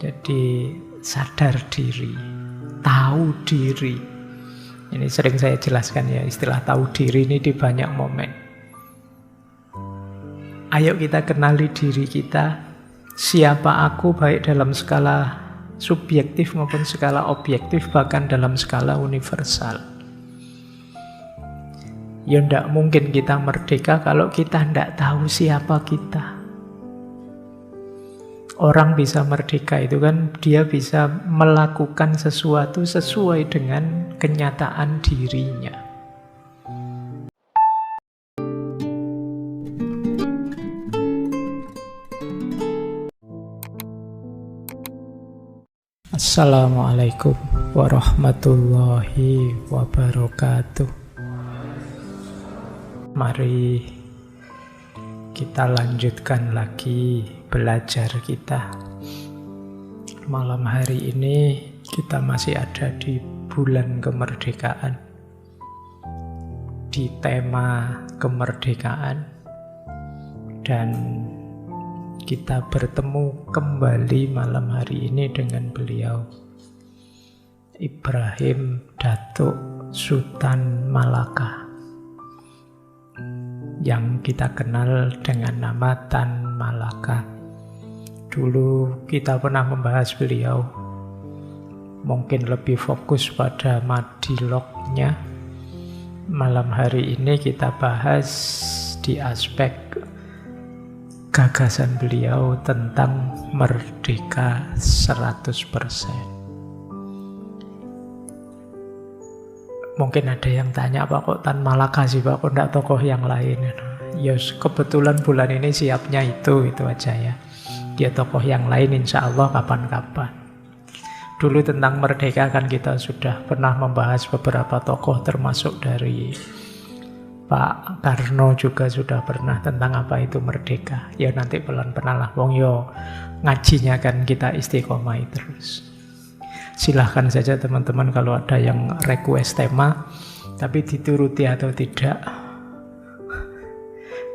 Jadi sadar diri, tahu diri. Ini sering saya jelaskan ya, istilah tahu diri ini di banyak momen. Ayo kita kenali diri kita, siapa aku baik dalam skala subjektif maupun skala objektif, bahkan dalam skala universal. Ya tidak mungkin kita merdeka kalau kita tidak tahu siapa kita. Orang bisa merdeka itu kan dia bisa melakukan sesuatu sesuai dengan kenyataan dirinya. Assalamualaikum warahmatullahi wabarakatuh. Mari kita lanjutkan lagi belajar kita. Malam hari ini kita masih ada di bulan kemerdekaan, di tema kemerdekaan, dan kita bertemu kembali malam hari ini dengan beliau Ibrahim Datuk Sultan Malaka, yang kita kenal dengan nama Tan Malaka. Dulu kita pernah membahas beliau, mungkin lebih fokus pada madilognya. Malam hari ini kita bahas di aspek gagasan beliau tentang merdeka 100%. Mungkin ada yang tanya, Pak kok Tan Malaka sih Pak, kok enggak tokoh yang lain? Ya kebetulan bulan ini siapnya itu aja ya. Dia tokoh yang lain insya Allah kapan-kapan. Dulu tentang merdeka kan kita sudah pernah membahas beberapa tokoh, termasuk dari Pak Karno juga sudah pernah tentang apa itu merdeka. Ya nanti pelan-pelan lah, wong yo ngajinya kan kita istiqomah terus. Silahkan saja teman-teman kalau ada yang request tema, tapi dituruti atau tidak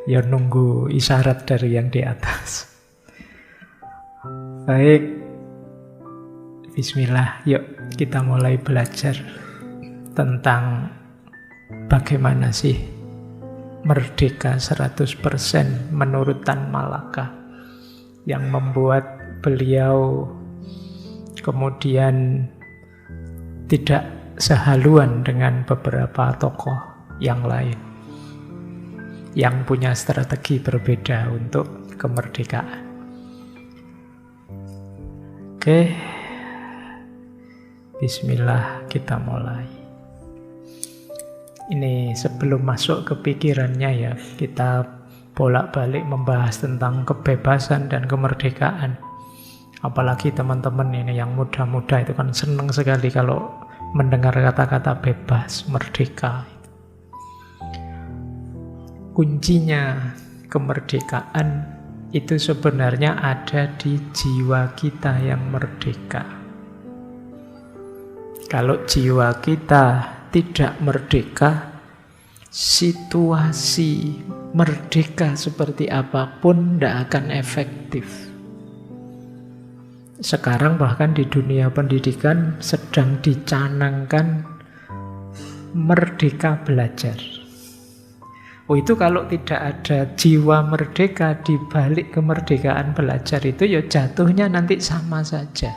ya nunggu isyarat dari yang di atas. Baik, bismillah, yuk kita mulai belajar tentang bagaimana sih merdeka 100% menurut Tan Malaka, yang membuat beliau kemudian tidak sehaluan dengan beberapa tokoh yang lain yang punya strategi berbeda untuk kemerdekaan. Oke, bismillah, kita mulai. Ini sebelum masuk ke pikirannya ya, kita bolak-balik membahas tentang kebebasan dan kemerdekaan. Apalagi teman-teman ini yang muda-muda itu kan senang sekali kalau mendengar kata-kata bebas, merdeka. Kuncinya kemerdekaan itu sebenarnya ada di jiwa kita yang merdeka. Kalau jiwa kita tidak merdeka, situasi merdeka seperti apapun tidak akan efektif. Sekarang bahkan di dunia pendidikan sedang dicanangkan merdeka belajar. Oh, itu kalau tidak ada jiwa merdeka di balik kemerdekaan belajar itu ya jatuhnya nanti sama saja.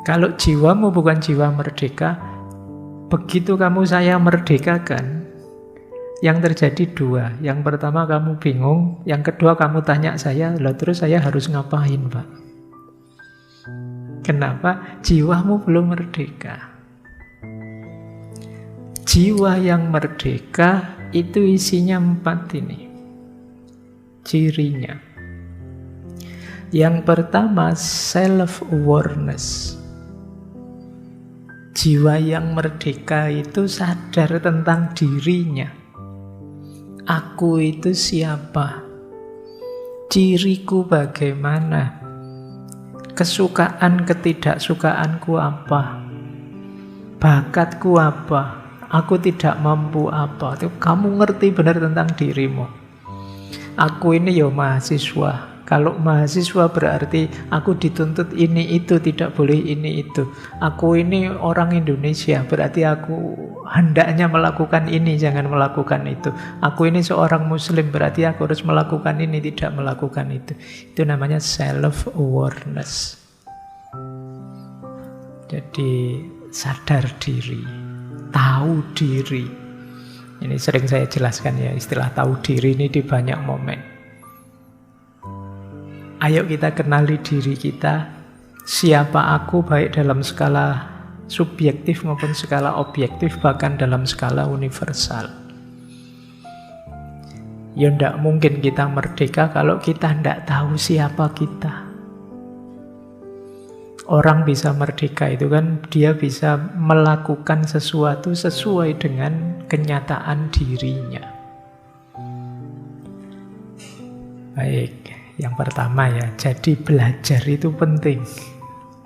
Kalau jiwamu bukan jiwa merdeka, begitu kamu saya merdekakan, yang terjadi dua. Yang pertama kamu bingung, yang kedua kamu tanya saya, lah terus saya harus ngapain Pak? Kenapa? Jiwamu belum merdeka. Jiwa yang merdeka itu isinya 4 ini cirinya. Yang pertama, self-awareness. Jiwa yang merdeka itu sadar tentang dirinya. Aku itu siapa? Ciriku bagaimana? Kesukaan, ketidaksukaanku apa? Bakatku apa? Aku tidak mampu apa? Kamu ngerti benar tentang dirimu. Aku ini ya mahasiswa, Kalau mahasiswa berarti aku dituntut ini itu, tidak boleh ini itu. Aku ini orang Indonesia, berarti aku hendaknya melakukan ini, jangan melakukan itu. Aku ini seorang Muslim, berarti aku harus melakukan ini, tidak melakukan itu. Itu namanya self-awareness. Jadi sadar diri, tahu diri. Ini sering saya jelaskan ya, istilah tahu diri ini di banyak momen. Ayo kita kenali diri kita, siapa aku baik dalam skala subjektif maupun skala objektif, bahkan dalam skala universal. Ya tidak mungkin kita merdeka kalau kita tidak tahu siapa kita. Orang bisa merdeka itu kan dia bisa melakukan sesuatu sesuai dengan kenyataan dirinya. Baik, yang pertama ya, jadi belajar itu penting.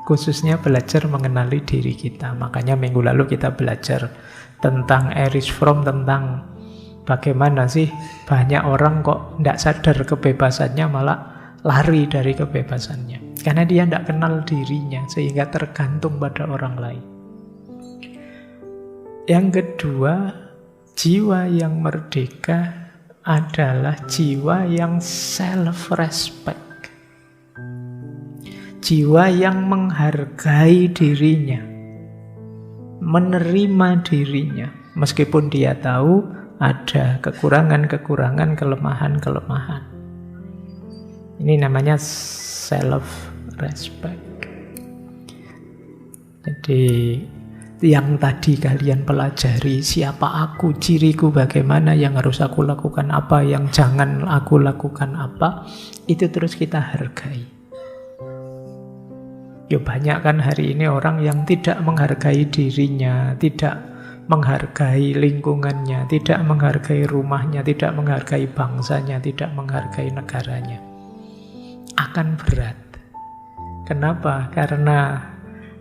Khususnya belajar mengenali diri kita. Makanya minggu lalu kita belajar tentang Erich Fromm, tentang bagaimana sih banyak orang kok tidak sadar kebebasannya, malah lari dari kebebasannya. Karena dia tidak kenal dirinya, sehingga tergantung pada orang lain. Yang kedua, jiwa yang merdeka adalah jiwa yang self-respect. Jiwa yang menghargai dirinya, menerima dirinya, meskipun dia tahu ada kekurangan-kekurangan, kelemahan-kelemahan. Ini namanya self-respect. Jadi yang tadi kalian pelajari, siapa aku, ciriku bagaimana, yang harus aku lakukan apa, yang jangan aku lakukan apa, itu terus kita hargai. Ya banyak kan hari ini orang yang tidak menghargai dirinya, tidak menghargai lingkungannya, tidak menghargai rumahnya, tidak menghargai bangsanya, tidak menghargai negaranya. Akan berat. Kenapa? Karena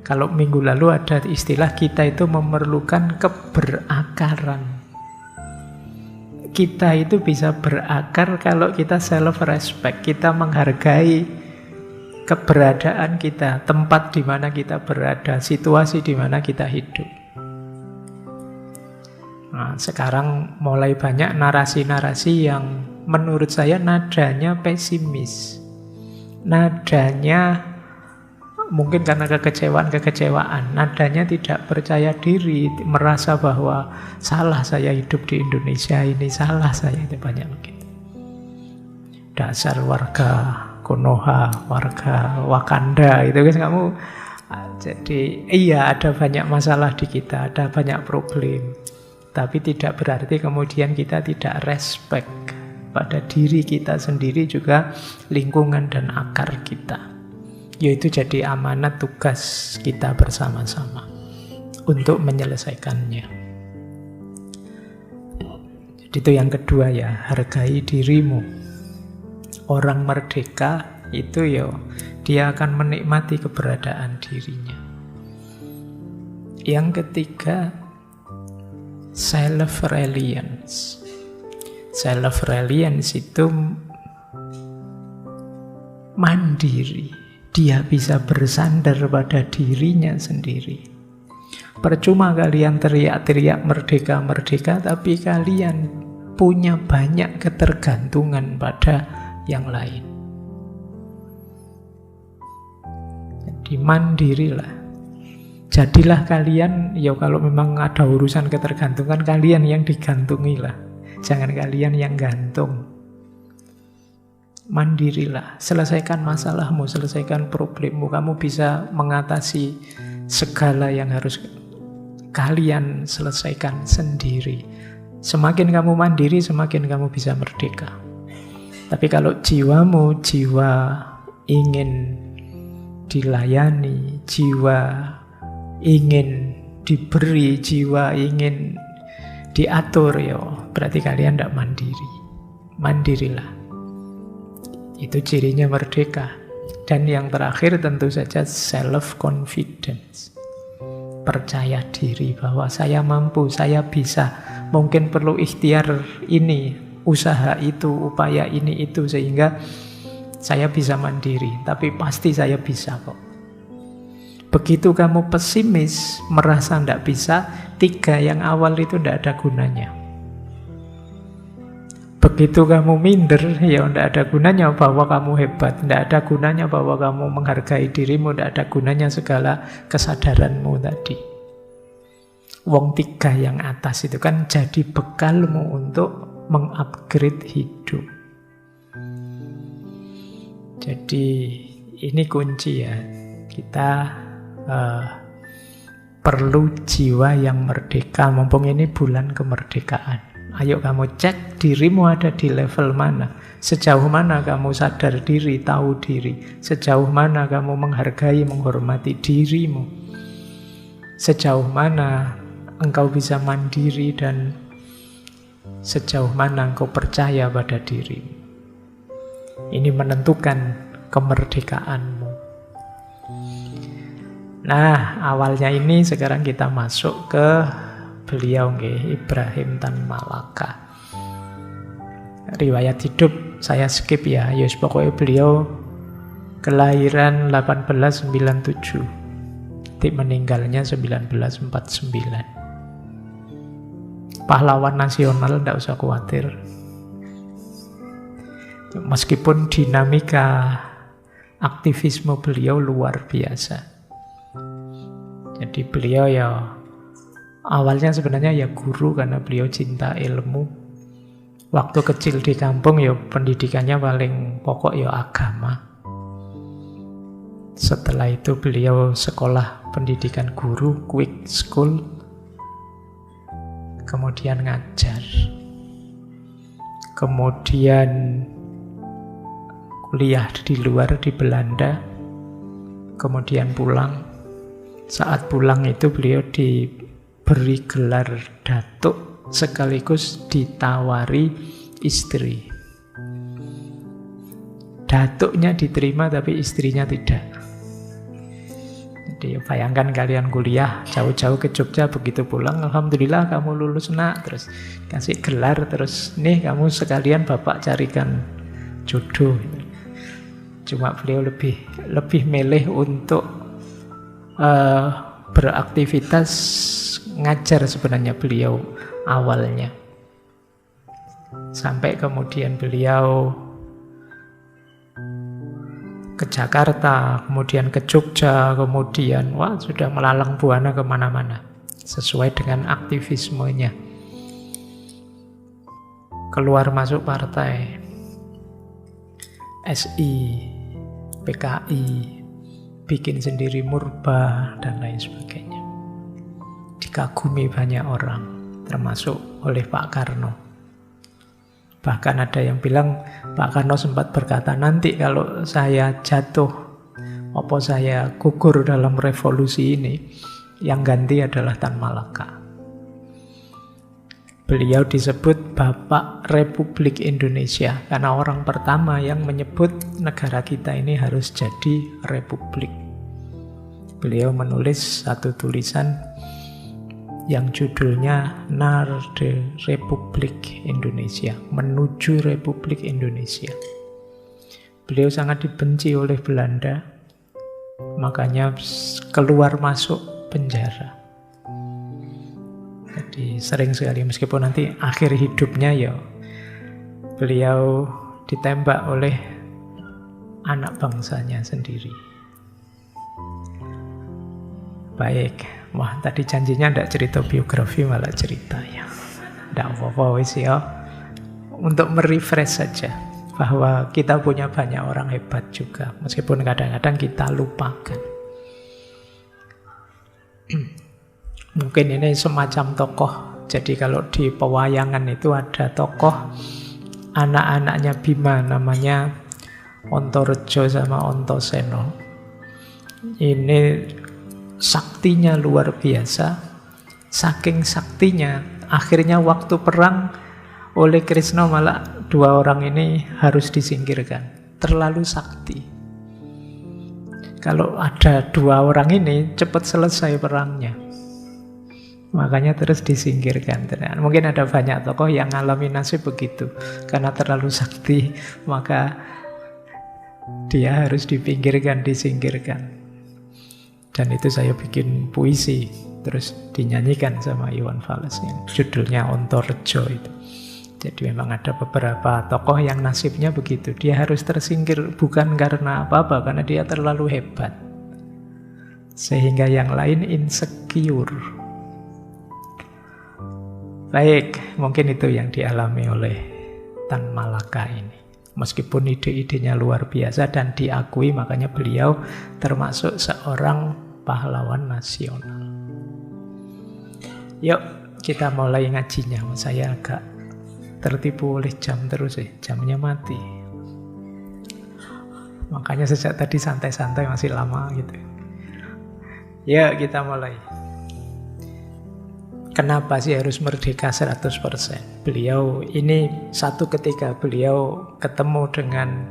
kalau minggu lalu ada istilah kita itu memerlukan keberakaran. Kita itu bisa berakar kalau kita self-respect, kita menghargai keberadaan kita, tempat di mana kita berada, situasi di mana kita hidup. Nah, sekarang mulai banyak narasi-narasi yang menurut saya nadanya pesimis. Nadanya mungkin karena kekecewaan, nadanya tidak percaya diri, merasa bahwa salah saya hidup di Indonesia ini, salah saya, itu banyak begitu. Dasar warga Konoha, warga Wakanda, itu kan kamu. Jadi iya, ada banyak masalah di kita, ada banyak problem, tapi tidak berarti kemudian kita tidak respect pada diri kita sendiri, juga lingkungan dan akar kita. Yaitu jadi amanat tugas kita bersama-sama untuk menyelesaikannya. Jadi itu yang kedua ya, hargai dirimu. Orang merdeka itu ya dia akan menikmati keberadaan dirinya. Yang ketiga, self-reliance. Self-reliance itu mandiri. Dia bisa bersandar pada dirinya sendiri. Percuma kalian teriak-teriak merdeka-merdeka, tapi kalian punya banyak ketergantungan pada yang lain. Jadi mandirilah. Jadilah kalian, ya kalau memang ada urusan ketergantungan, kalian yang digantungilah. Jangan kalian yang gantung. Mandirilah, selesaikan masalahmu, selesaikan problemmu. Kamu bisa mengatasi segala yang harus kalian selesaikan sendiri. Semakin kamu mandiri, semakin kamu bisa merdeka. Tapi kalau jiwamu, jiwa ingin dilayani, jiwa ingin diberi, jiwa ingin diatur, ya berarti kalian tidak mandiri. Mandirilah. Itu cirinya merdeka. Dan yang terakhir tentu saja self-confidence. Percaya diri bahwa saya mampu, saya bisa. Mungkin perlu ikhtiar ini, usaha itu, upaya ini itu, sehingga Saya bisa mandiri, tapi pasti saya bisa kok. Begitu kamu pesimis, merasa tidak bisa, 3 yang awal itu tidak ada gunanya. Begitu kamu minder, ya tidak ada gunanya bahwa kamu hebat, tidak ada gunanya bahwa kamu menghargai dirimu, tidak ada gunanya segala kesadaranmu tadi. Wong 3 yang atas itu kan jadi bekalmu untuk mengupgrade hidup. Jadi ini kunci ya, kita perlu jiwa yang merdeka. Mumpung ini bulan kemerdekaan, ayo kamu cek dirimu ada di level mana, sejauh mana kamu sadar diri, tahu diri, sejauh mana kamu menghargai, menghormati dirimu, sejauh mana engkau bisa mandiri, dan sejauh mana engkau percaya pada dirimu. Ini menentukan kemerdekaanmu. Nah, awalnya ini sekarang kita masuk ke beliau, Ibrahim Tan Malaka. Riwayat hidup saya skip ya, pokoknya beliau kelahiran 1897, meninggalnya 1949. Pahlawan nasional, tidak usah khawatir. Meskipun dinamika aktivisme beliau luar biasa. Jadi beliau ya awalnya sebenarnya ya guru karena beliau cinta ilmu. Waktu kecil di kampung ya pendidikannya paling pokok ya agama. Setelah itu beliau sekolah pendidikan guru, quick school, kemudian ngajar, kemudian kuliah di luar di Belanda, kemudian pulang. Saat pulang itu beliau diberi gelar datuk sekaligus ditawari istri. Datuknya diterima tapi istrinya tidak. Jadi bayangkan kalian kuliah jauh-jauh ke Jogja, begitu pulang alhamdulillah kamu lulus nak, terus kasih gelar, terus nih kamu sekalian bapak carikan jodoh. Cuma beliau lebih milih untuk beraktivitas ngajar sebenarnya beliau awalnya. Sampai kemudian beliau ke Jakarta, kemudian ke Jogja, kemudian sudah melalang buana kemana-mana sesuai dengan aktivismenya. Keluar masuk partai SI, PKI, bikin sendiri Murba, dan lain sebagainya. Dikagumi banyak orang, termasuk oleh Pak Karno. Bahkan ada yang bilang Pak Karno sempat berkata, nanti kalau saya jatuh, apa saya gugur dalam revolusi ini, yang ganti adalah Tan Malaka. Beliau disebut Bapak Republik Indonesia karena orang pertama yang menyebut negara kita ini harus jadi republik. Beliau menulis satu tulisan yang judulnya Narde Republik Indonesia, menuju Republik Indonesia. Beliau sangat dibenci oleh Belanda, makanya keluar masuk penjara. Jadi sering sekali, meskipun nanti akhir hidupnya ya beliau ditembak oleh anak bangsanya sendiri. Baik, tadi janjinya tidak cerita biografi, malah cerita ya. Tidak apa-apa wis ya. Untuk merefresh saja bahwa kita punya banyak orang hebat juga, meskipun kadang-kadang kita lupakan. Mungkin ini semacam tokoh. Jadi kalau di pewayangan itu ada tokoh anak-anaknya Bima, namanya Ontorejo sama Ontoseno. Ini saktinya luar biasa. Saking saktinya, akhirnya waktu perang oleh Krishna malah 2 orang ini harus disingkirkan. Terlalu sakti. Kalau ada 2 orang ini, cepat selesai perangnya. Makanya terus disingkirkan. Mungkin ada banyak tokoh yang ngalami nasib begitu. Karena terlalu sakti, maka Dia harus dipinggirkan, disingkirkan. Dan itu saya bikin puisi, terus dinyanyikan sama Iwan Fals yang judulnya Ontorejo itu. Jadi memang ada beberapa tokoh yang nasibnya begitu. Dia harus tersingkir bukan karena apa-apa, karena dia terlalu hebat. Sehingga yang lain insecure. Baik, mungkin itu yang dialami oleh Tan Malaka ini. Meskipun ide-idenya luar biasa dan diakui, makanya beliau termasuk seorang pahlawan nasional. Yuk, kita mulai ngajinya. Saya agak tertipu oleh jam terus jamnya mati. Makanya sejak tadi santai-santai masih lama gitu. Ya, kita mulai. Kenapa sih harus merdeka 100%? Beliau ini satu ketika beliau ketemu dengan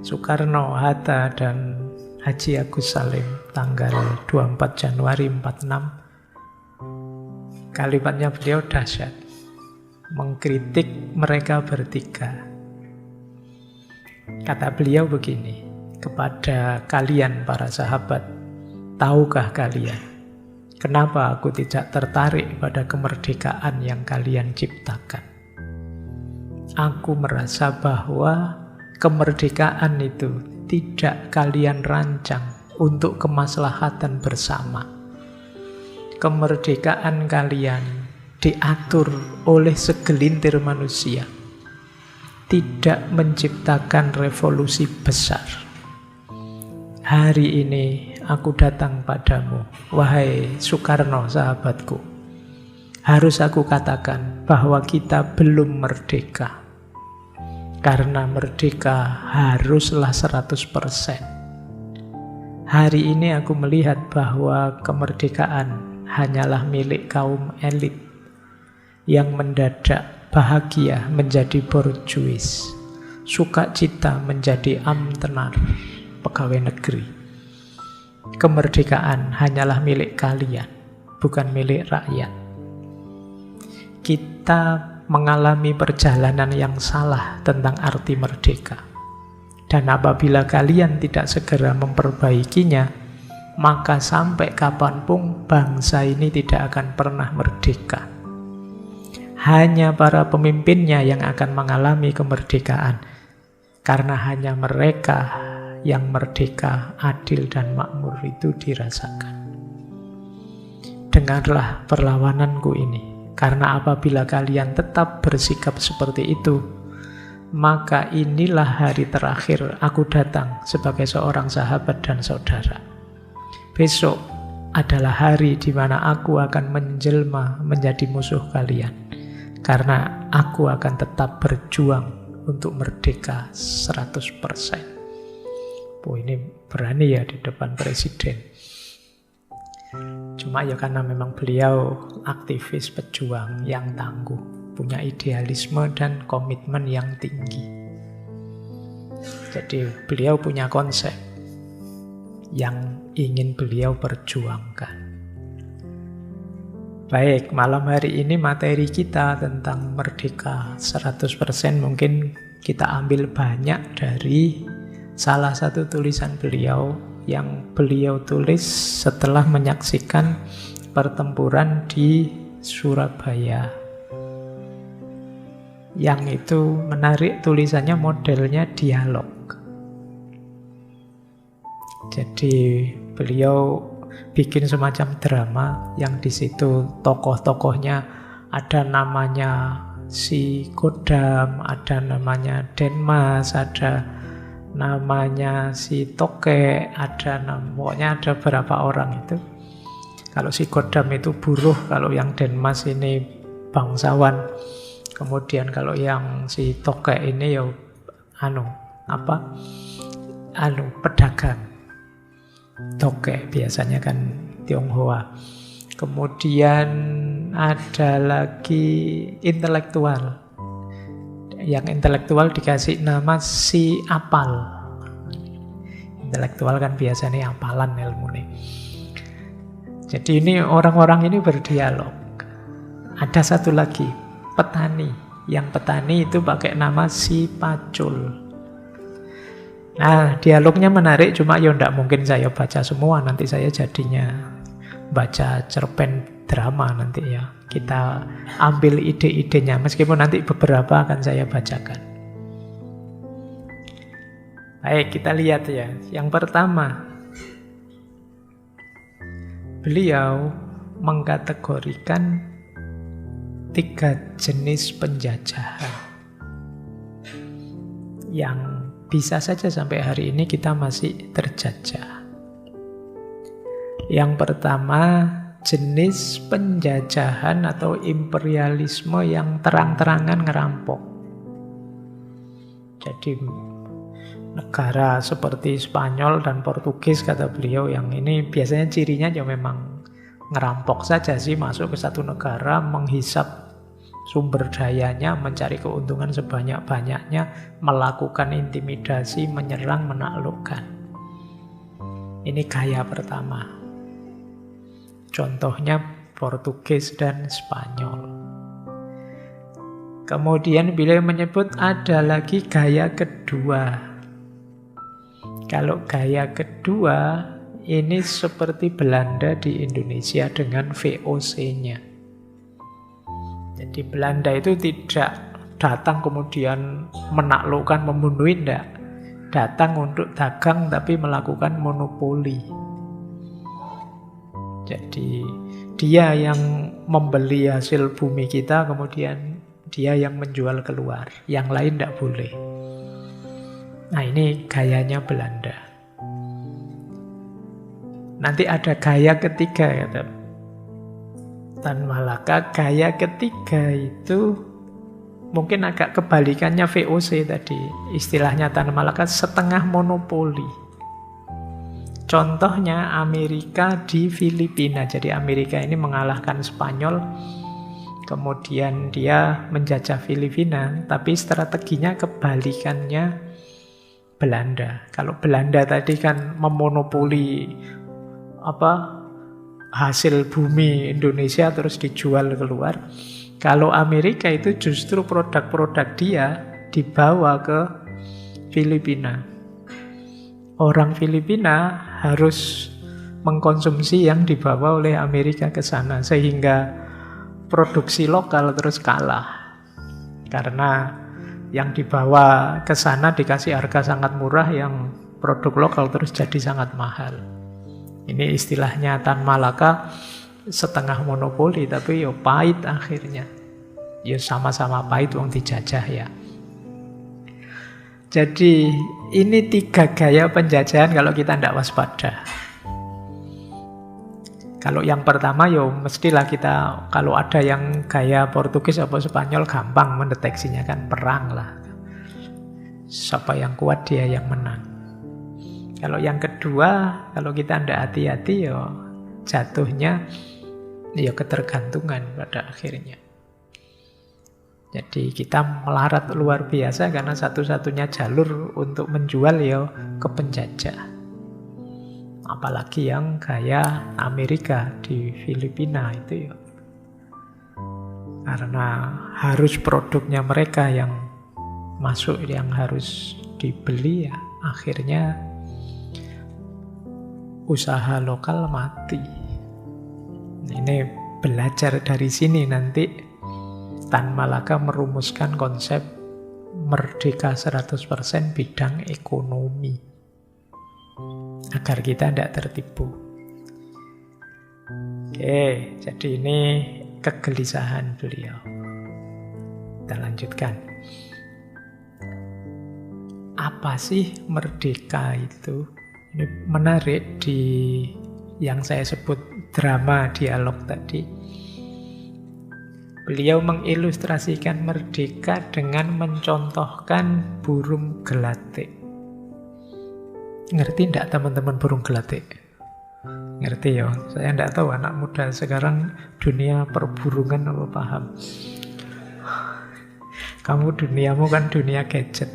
Soekarno, Hatta, dan Haji Agus Salim tanggal 24 Januari 46. Kalimatnya beliau dahsyat. Mengkritik mereka bertiga. Kata beliau begini, kepada kalian para sahabat, tahukah kalian kenapa aku tidak tertarik pada kemerdekaan yang kalian ciptakan? Aku merasa bahwa kemerdekaan itu tidak kalian rancang untuk kemaslahatan bersama. Kemerdekaan kalian diatur oleh segelintir manusia, tidak menciptakan revolusi besar. Hari ini aku datang padamu, wahai Soekarno sahabatku. Harus aku katakan bahwa kita belum merdeka. Karena merdeka haruslah 100%. Hari ini aku melihat bahwa kemerdekaan hanyalah milik kaum elit yang mendadak bahagia menjadi borjuis, sukacita menjadi amtenar, pegawai negeri. Kemerdekaan hanyalah milik kalian, bukan milik rakyat. Kita mengalami perjalanan yang salah tentang arti merdeka. Dan apabila kalian tidak segera memperbaikinya, maka sampai kapanpun bangsa ini tidak akan pernah merdeka. Hanya para pemimpinnya yang akan mengalami kemerdekaan, karena hanya mereka yang merdeka, adil dan makmur itu dirasakan. Dengarlah perlawananku ini, karena apabila kalian tetap bersikap seperti itu, maka inilah hari terakhir aku datang sebagai seorang sahabat dan saudara. Besok adalah hari di mana aku akan menjelma menjadi musuh kalian, karena aku akan tetap berjuang untuk merdeka 100%. Oh, ini berani ya di depan presiden. Cuma ya karena memang beliau aktivis pejuang yang tangguh, punya idealisme dan komitmen yang tinggi. Jadi beliau punya konsep yang ingin beliau perjuangkan. Baik, malam hari ini materi kita tentang merdeka 100% mungkin kita ambil banyak dari salah satu tulisan beliau yang beliau tulis setelah menyaksikan pertempuran di Surabaya. Yang itu menarik, tulisannya modelnya dialog. Jadi beliau bikin semacam drama yang di situ tokoh-tokohnya ada namanya si Kodam, ada namanya Denmas, ada namanya si Toke, pokoknya ada beberapa orang itu. Kalau si Kodam itu buruh, kalau yang Denmas ini bangsawan. Kemudian kalau yang si Toke ini ya pedagang. Toke biasanya kan Tionghoa. Kemudian ada lagi intelektual. Yang intelektual dikasih nama si apal. Intelektual kan biasanya apalan ilmu nih. Jadi ini orang-orang ini berdialog. Ada satu lagi, petani. Yang petani itu pakai nama si Pacul. Nah, dialognya menarik, cuma ya ndak mungkin saya baca semua, nanti saya jadinya baca cerpen drama nanti ya. Kita ambil ide-idenya, meskipun nanti beberapa akan saya bacakan. Baik, kita lihat ya. Yang pertama, beliau mengkategorikan 3 jenis penjajahan yang bisa saja sampai hari ini kita masih terjajah. Yang pertama, jenis penjajahan atau imperialisme yang terang-terangan ngerampok. Jadi negara seperti Spanyol dan Portugis, kata beliau, yang ini biasanya cirinya ya memang ngerampok saja sih, masuk ke satu negara, menghisap sumber dayanya, mencari keuntungan sebanyak-banyaknya, melakukan intimidasi, menyerang, menaklukkan. Ini gaya pertama. Contohnya Portugis dan Spanyol. Kemudian beliau menyebut ada lagi gaya kedua. Kalau gaya kedua, ini seperti Belanda di Indonesia dengan VOC-nya. Jadi Belanda itu tidak datang kemudian menaklukkan, membunuh, tidak. Datang untuk dagang tapi melakukan monopoli. Jadi dia yang membeli hasil bumi kita, kemudian dia yang menjual keluar. Yang lain tidak boleh. Nah, ini gayanya Belanda. Nanti ada gaya ketiga, kata Tan Malaka. Gaya ketiga itu mungkin agak kebalikannya VOC tadi. Istilahnya Tan Malaka setengah monopoli. Contohnya Amerika di Filipina. Jadi Amerika ini mengalahkan Spanyol, kemudian dia menjajah Filipina, tapi strateginya kebalikannya Belanda. Kalau Belanda tadi kan memonopoli hasil bumi Indonesia terus dijual keluar. Kalau Amerika itu justru produk-produk dia dibawa ke Filipina. Orang Filipina harus mengkonsumsi yang dibawa oleh Amerika ke sana, sehingga produksi lokal terus kalah. Karena yang dibawa ke sana dikasih harga sangat murah, yang produk lokal terus jadi sangat mahal. Ini istilahnya Tan Malaka, setengah monopoli, tapi yo pahit akhirnya. Yo sama-sama pahit, wong dijajah ya. Jadi ini 3 gaya penjajahan kalau kita tidak waspada. Kalau yang pertama yo mestilah kita, kalau ada yang gaya Portugis atau Spanyol, gampang mendeteksinya, kan perang lah. Siapa yang kuat dia yang menang. Kalau yang kedua, kalau kita tidak hati-hati yo jatuhnya yo ketergantungan pada akhirnya. Jadi kita melarat luar biasa karena satu-satunya jalur untuk menjual ya ke penjajah. Apalagi yang gaya Amerika di Filipina itu ya. Karena harus produknya mereka yang masuk, yang harus dibeli ya. Akhirnya usaha lokal mati. Ini belajar dari sini nanti Tan Malaka merumuskan konsep merdeka 100% bidang ekonomi agar kita tidak tertipu. Oke, jadi ini kegelisahan beliau. Kita lanjutkan. Apa sih merdeka itu? Ini menarik di yang saya sebut drama dialog tadi. Beliau mengilustrasikan merdeka dengan mencontohkan burung gelatik. Ngerti enggak teman-teman burung gelatik? Ngerti ya? Saya enggak tahu anak muda sekarang dunia perburungan apa paham. Kamu duniamu kan dunia gadget.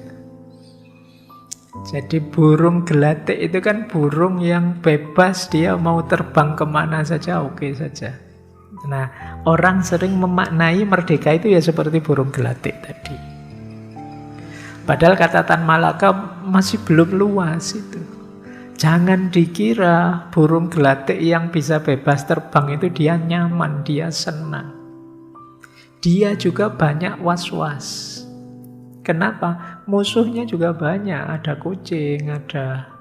Jadi burung gelatik itu kan burung yang bebas, dia mau terbang kemana saja oke saja. Nah, orang sering memaknai merdeka itu ya seperti burung gelatik tadi. Padahal kata Tan Malaka masih belum luas itu. Jangan dikira burung gelatik yang bisa bebas terbang itu dia nyaman, dia senang. Dia juga banyak was-was. Kenapa? Musuhnya juga banyak. Ada kucing, ada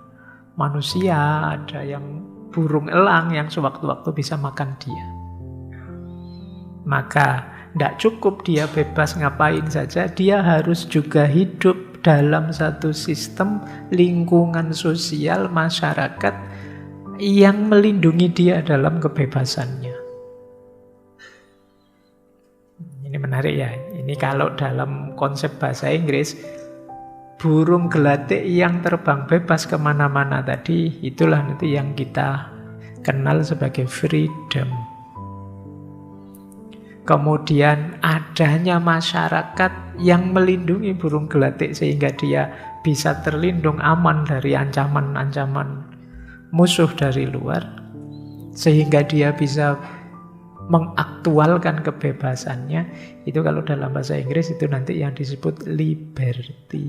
manusia, ada yang burung elang yang sewaktu-waktu bisa makan dia. Maka tidak cukup dia bebas ngapain saja, dia harus juga hidup dalam satu sistem lingkungan sosial masyarakat yang melindungi dia dalam kebebasannya. Ini menarik ya. Ini kalau dalam konsep bahasa Inggris, burung gelatik yang terbang bebas kemana-mana tadi, itulah nanti yang kita kenal sebagai freedom. Kemudian adanya masyarakat yang melindungi burung gelatik sehingga dia bisa terlindung aman dari ancaman-ancaman musuh dari luar, sehingga dia bisa mengaktualkan kebebasannya. Itu kalau dalam bahasa Inggris itu nanti yang disebut liberty.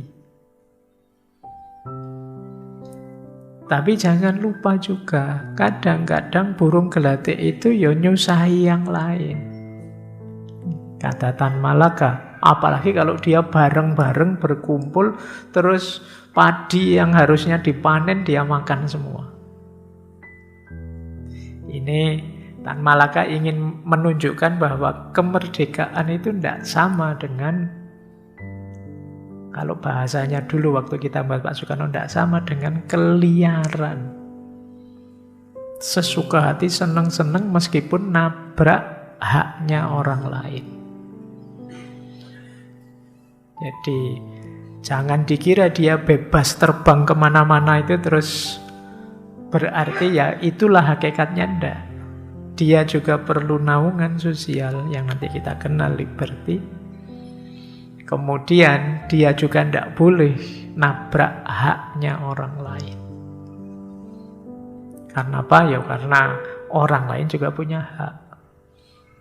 Tapi jangan lupa juga, kadang-kadang burung gelatik itu ya nyusahi yang lain. Kata Tan Malaka, apalagi kalau dia bareng-bareng berkumpul, terus padi yang harusnya dipanen dia makan semua. Ini Tan Malaka ingin menunjukkan bahwa kemerdekaan itu tidak sama dengan, kalau bahasanya dulu waktu kita bahas Pak Soekarno, tidak sama dengan keliaran. Sesuka hati, seneng-seneng meskipun nabrak haknya orang lain. Jadi jangan dikira dia bebas terbang kemana-mana itu terus berarti ya itulah hakikatnya, ndak. Dia juga perlu naungan sosial yang nanti kita kenal liberty. Kemudian dia juga ndak boleh nabrak haknya orang lain. Karena apa? Ya karena orang lain juga punya hak.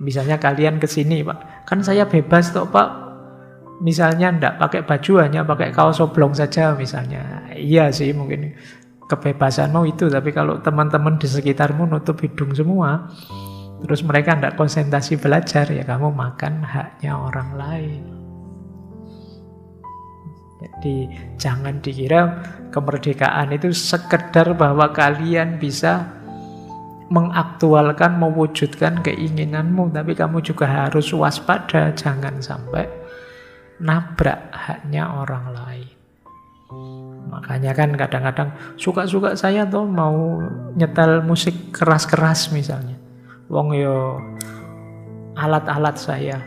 Misalnya kalian kesini, Pak, kan saya bebas toh Pak. Misalnya ndak pakai baju, hanya pakai kaos oblong saja misalnya. Iya sih mungkin kebebasanmu itu, tapi kalau teman-teman di sekitarmu nutup hidung semua, terus mereka ndak konsentrasi belajar, ya kamu makan haknya orang lain. Jadi jangan dikira kemerdekaan itu sekedar bahwa kalian bisa mengaktualkan, mewujudkan keinginanmu, tapi kamu juga harus waspada, jangan sampai nabrak haknya orang lain. Makanya kan kadang-kadang suka-suka saya tuh mau nyetel musik keras-keras misalnya. Wong yo alat-alat saya,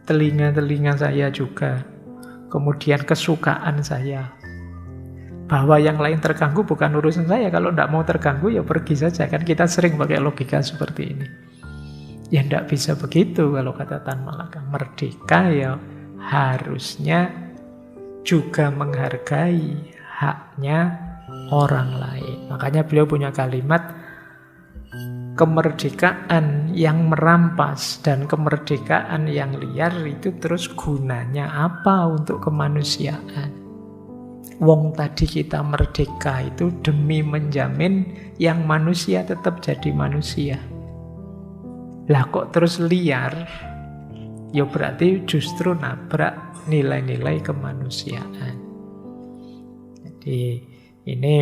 telinga-telinga saya juga, kemudian kesukaan saya. Bahwa yang lain terganggu bukan urusan saya. Kalau tidak mau terganggu ya pergi saja. Kan kita sering pakai logika seperti ini. Ya tidak bisa begitu kalau kata Tan Malaka. Merdeka ya harusnya juga menghargai haknya orang lain. Makanya beliau punya kalimat, kemerdekaan yang merampas dan kemerdekaan yang liar itu terus gunanya apa untuk kemanusiaan? Wong tadi kita merdeka itu demi menjamin yang manusia tetap jadi manusia. Lah kok terus liar? Ya berarti justru nabrak nilai-nilai kemanusiaan. Jadi ini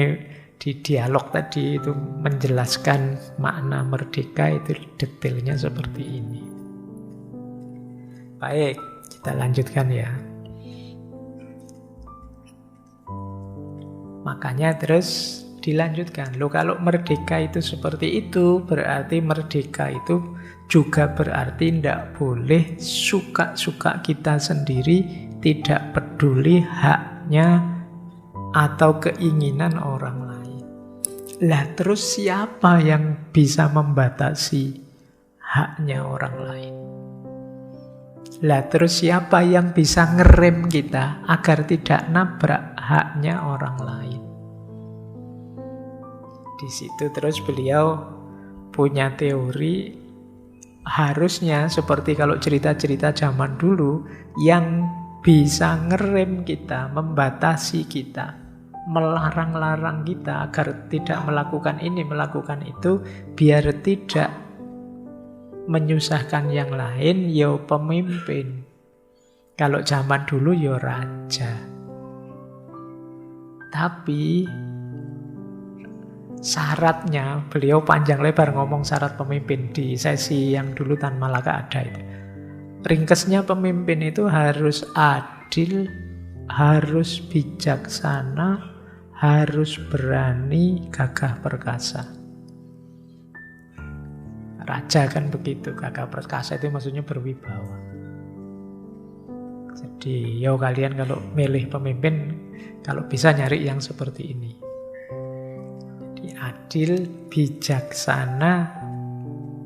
di dialog tadi itu menjelaskan makna merdeka itu detailnya seperti ini. Baik, kita lanjutkan ya. Makanya terus dilanjutkan. Loh kalau merdeka itu seperti itu, berarti merdeka itu juga berarti tidak boleh suka-suka kita sendiri, tidak peduli haknya atau keinginan orang lain. Lah terus siapa yang bisa membatasi haknya orang lain? Lah terus siapa yang bisa ngerem kita agar tidak nabrak haknya orang lain? Di situ terus beliau punya teori, harusnya seperti kalau cerita-cerita zaman dulu, yang bisa ngerem kita, membatasi kita, melarang-larang kita agar tidak melakukan ini, melakukan itu, biar tidak menyusahkan yang lain, ya pemimpin. Kalau zaman dulu ya raja. Tapi syaratnya, beliau panjang lebar ngomong syarat pemimpin di sesi yang dulu Tan Malaka ada itu. Ringkesnya pemimpin itu harus adil, harus bijaksana, harus berani, gagah perkasa. Raja kan begitu, gagah perkasa itu maksudnya berwibawa. Jadi yo kalian kalau milih pemimpin, kalau bisa nyari yang seperti ini. Jadi adil, bijaksana,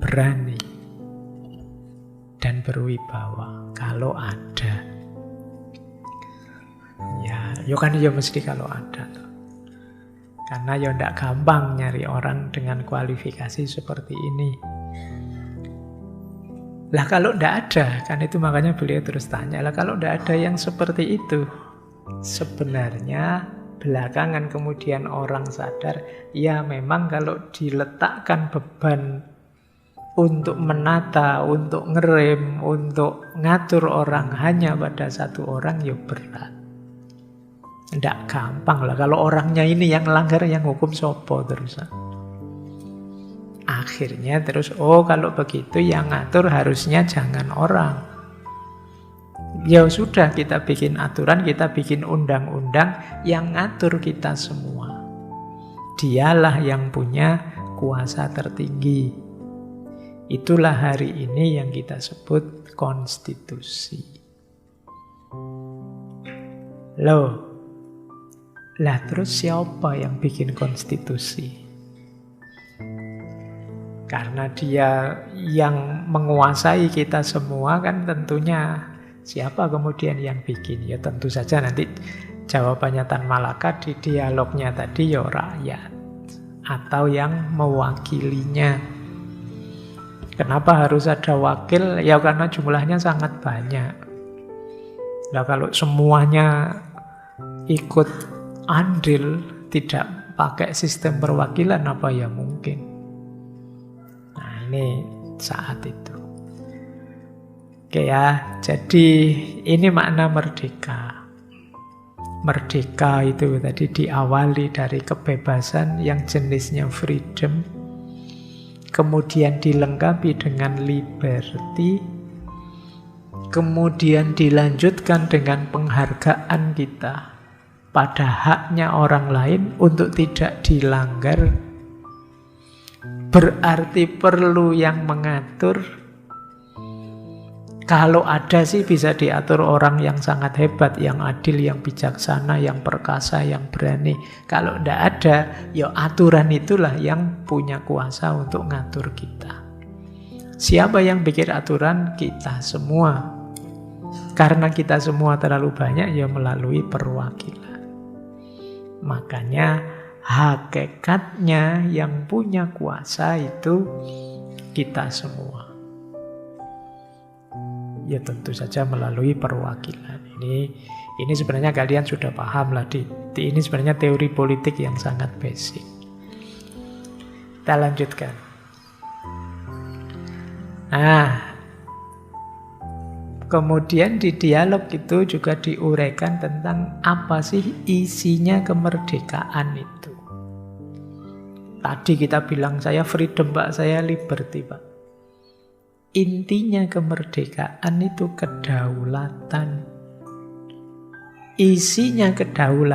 berani, dan berwibawa kalau ada. Ya, yo kan yo mesti kalau ada tuh. Karena yo ndak gampang nyari orang dengan kualifikasi seperti ini. Lah kalau ndak ada, kan itu makanya beliau terus tanya, lah kalau ndak ada yang seperti itu, sebenarnya belakangan kemudian orang sadar, ya memang kalau diletakkan beban untuk menata, untuk ngerem, untuk ngatur orang hanya pada satu orang, ya berat. Ndak gampang lah, kalau orangnya ini yang langgar, yang hukum sopo terusan. Akhirnya terus, oh kalau begitu yang ngatur harusnya jangan orang. Ya sudah, kita bikin aturan, kita bikin undang-undang yang ngatur kita semua. Dialah yang punya kuasa tertinggi. Itulah hari ini yang kita sebut konstitusi. Loh, lah terus siapa yang bikin konstitusi? Karena dia yang menguasai kita semua, kan tentunya siapa kemudian yang bikin? Ya tentu saja nanti jawabannya Tan Malaka di dialognya tadi ya rakyat atau yang mewakilinya. Kenapa harus ada wakil? Ya karena jumlahnya sangat banyak. Nah kalau semuanya ikut andil, tidak pakai sistem perwakilan, apa ya mungkin? Ini saat itu. Oke ya, jadi ini makna merdeka. Merdeka itu tadi diawali dari kebebasan yang jenisnya freedom, kemudian dilengkapi dengan liberty, kemudian dilanjutkan dengan penghargaan kita pada haknya orang lain untuk tidak dilanggar. Berarti perlu yang mengatur. Kalau ada sih bisa diatur orang yang sangat hebat, yang adil, yang bijaksana, yang perkasa, yang berani. Kalau tidak ada, ya aturan itulah yang punya kuasa untuk ngatur kita. Siapa yang bikin aturan? Kita semua. Karena kita semua terlalu banyak, ya melalui perwakilan. Makanya hakikatnya yang punya kuasa itu kita semua. Ya tentu saja melalui perwakilan. Ini sebenarnya kalian sudah paham lah. Ini sebenarnya teori politik yang sangat basic. Kita lanjutkan. Nah, kemudian di dialog itu juga diuraikan tentang apa sih isinya kemerdekaan itu. Tadi kita bilang saya freedom Pak, saya liberty Pak. Intinya kemerdekaan itu kedaulatan. Isinya kedaulatan.